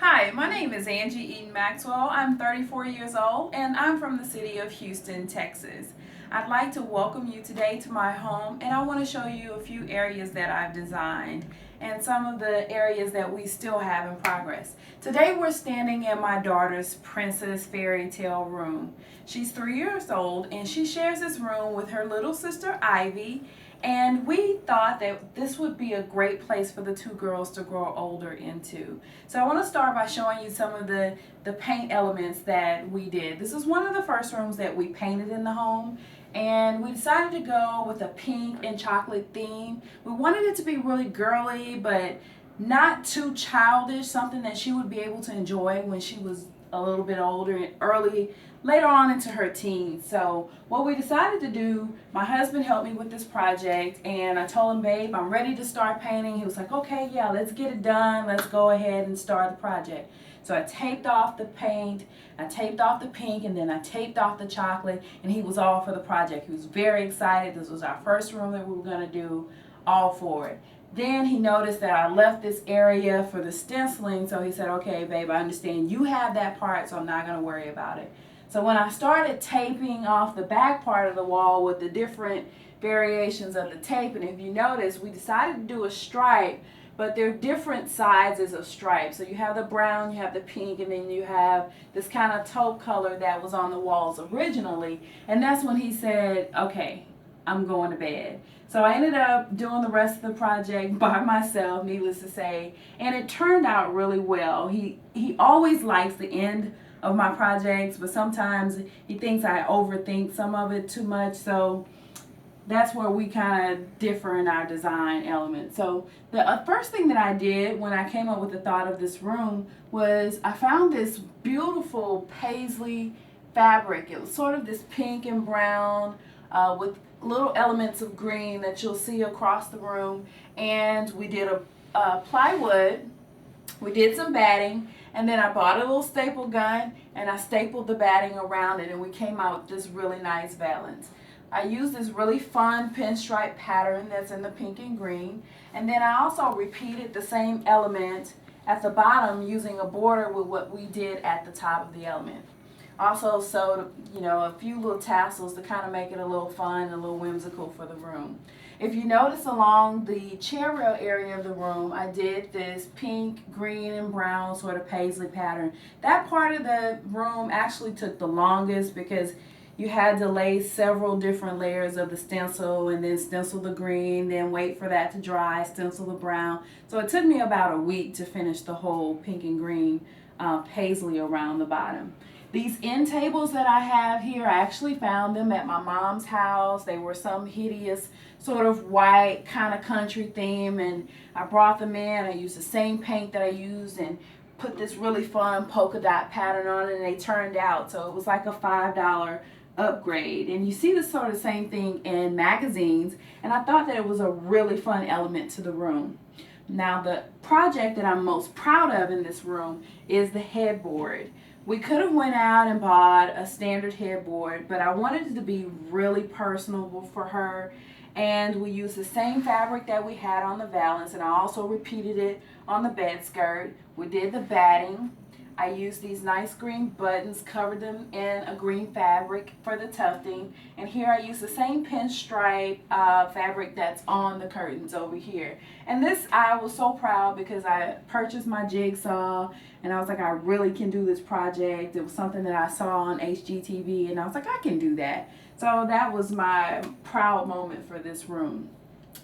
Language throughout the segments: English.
Hi, my name is Angie Eaton-Maxwell. I'm 34 years old and I'm from the city of Houston, Texas. I'd like to welcome you today to my home, and I want to show you a few areas that I've designed and some of the areas that we still have in progress. Today we're standing in my daughter's Princess Fairy Tale room. She's 3 years old and she shares this room with her little sister Ivy, and we thought that this would be a great place for the two girls to grow older into. So I want to start by showing you some of the paint elements that we did. This is one of the first rooms that we painted in the home, and we decided to go with a pink and chocolate theme. We wanted it to be really girly but not too childish, something that she would be able to enjoy when she was a little bit older and later on into her teens. So what we decided to do, my husband helped me with this project, and I told him, babe, I'm ready to start painting. He was like, okay, yeah, let's get it done. Let's go ahead and start the project. So I taped off the paint, I taped off the pink, and then I taped off the chocolate, and he was all for the project. He was very excited. This was our first room that we were going to do, all for it. Then he noticed that I left this area for the stenciling, so he said, okay, babe, I understand you have that part, so I'm not going to worry about it. So when I started taping off the back part of the wall with the different variations of the tape, and if you notice, we decided to do a stripe, but they're different sizes of stripes. So you have the brown, you have the pink, and then you have this kind of taupe color that was on the walls originally. And that's when he said, okay, I'm going to bed. So I ended up doing the rest of the project by myself, needless to say, and it turned out really well. He always likes the end of my projects, but sometimes he thinks I overthink some of it too much. So that's where we kind of differ in our design elements. So the first thing that I did when I came up with the thought of this room was I found this beautiful paisley fabric. It was sort of this pink and brown with little elements of green that you'll see across the room. And we did a plywood, we did some batting, and then I bought a little staple gun and I stapled the batting around it, and we came out with this really nice valance. I used this really fun pinstripe pattern that's in the pink and green, and then I also repeated the same element at the bottom using a border with what we did at the top of the element. Also sewed, a few little tassels to kind of make it a little fun and a little whimsical for the room. If you notice along the chair rail area of the room, I did this pink, green, and brown sort of paisley pattern. That part of the room actually took the longest because you had to lay several different layers of the stencil and then stencil the green, then wait for that to dry, stencil the brown. So it took me about a week to finish the whole pink and green paisley around the bottom. These end tables that I have here, I actually found them at my mom's house. They were some hideous sort of white kind of country theme, and I brought them in. I used the same paint that I used and put this really fun polka dot pattern on it, and they turned out. So it was like a $5 upgrade. And you see the sort of same thing in magazines, and I thought that it was a really fun element to the room. Now the project that I'm most proud of in this room is the headboard. We could have went out and bought a standard headboard, but I wanted it to be really personable for her, and we used the same fabric that we had on the valance, and I also repeated it on the bed skirt. We did the batting. I used these nice green buttons, covered them in a green fabric for the tufting, and here I used the same pinstripe fabric that's on the curtains over here. And this, I was so proud because I purchased my jigsaw, and I was like, I really can do this project. It was something that I saw on HGTV, and I was like, I can do that. So that was my proud moment for this room.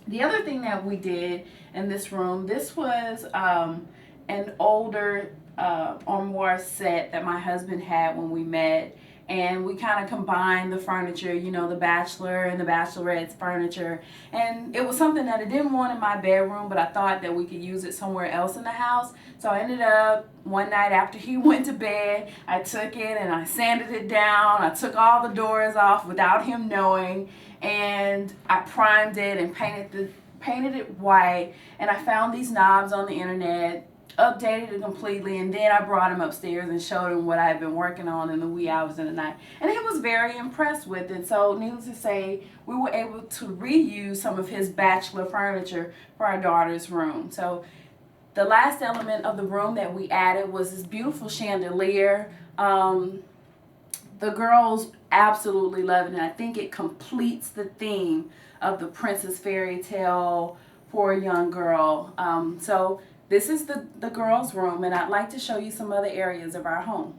The other thing that we did in this room, this was an older armoire set that my husband had when we met, and we kind of combined the furniture, the bachelor and the bachelorette's furniture, and it was something that I didn't want in my bedroom, but I thought that we could use it somewhere else in the house. So I ended up, one night after he went to bed, I took it and I sanded it down. I took all the doors off without him knowing, and I primed it and painted it white, and I found these knobs on the internet, updated it completely, and then I brought him upstairs and showed him what I had been working on in the wee hours of the night, and he was very impressed with it. So needless to say, we were able to reuse some of his bachelor furniture for our daughter's room. So The last element of the room that we added was this beautiful chandelier. The girls absolutely love it, and I think it completes the theme of the princess fairy tale for a young girl. So this is the girls' room, and I'd like to show you some other areas of our home.